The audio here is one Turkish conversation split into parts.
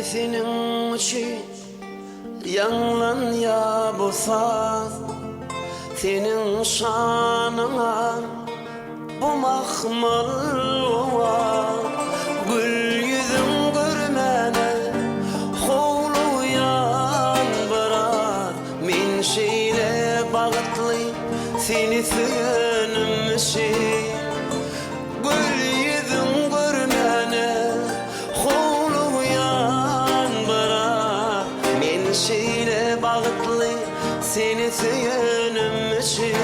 senin için yanlan ya bu saz, senin şanına bu mahmal var. Gül yüzün görmene hovluyan barar, men şeyle bağıtlı seni söylemişim. Gül yüzün görmene hovluyan barar, men şeyle bağıtlı seni söylemişim.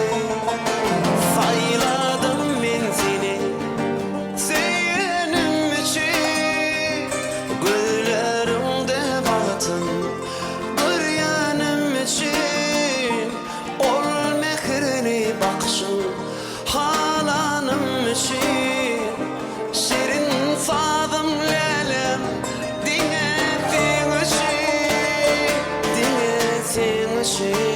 Sayladım men seni senin için, güllerimde bahtım göryanım için. Ol mehrini bakışın halanım için, şirin sadım lelem dine sen için, dine sen için.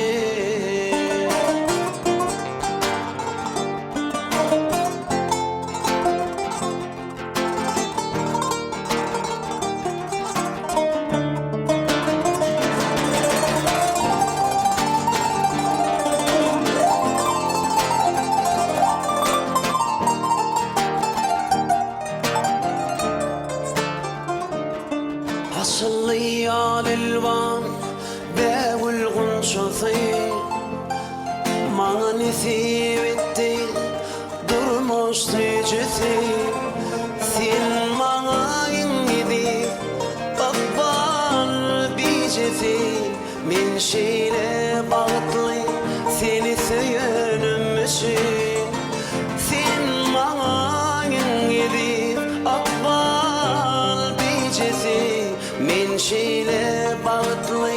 أصلي على الوان والغنشطي ما نثيبتي durmuş teceti. Sen bana gidip bakbal biceti, men şeyle bağıtlı seni söylemişim. Sen bana gidip bakbal biceti, men şeyle bağıtlı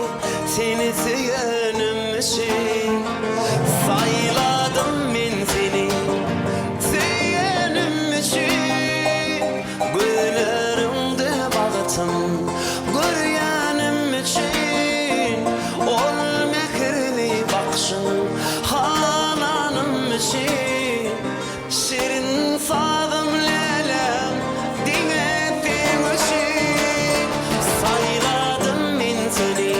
seni söylemişim. Sayladım men seni senin için, güllerimde bağıtım göryanım için. Ol mehrini bakışın halanım için, şirin sadım lelem dine sen için. Sayladım men seni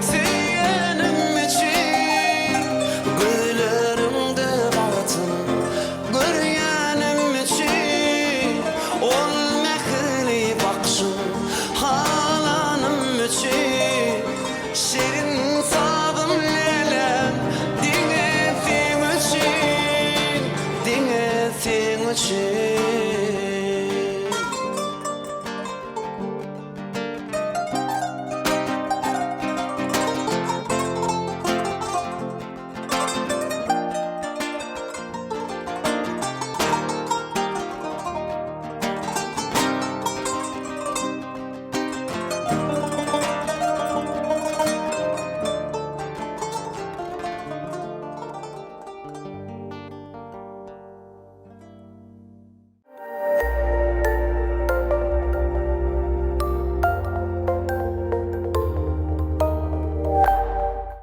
senin için, güllerimde bağıtım göryanım için. Ol mehrini bakışın halanım için, şirin sadım lelem dine sen için, dine sen için.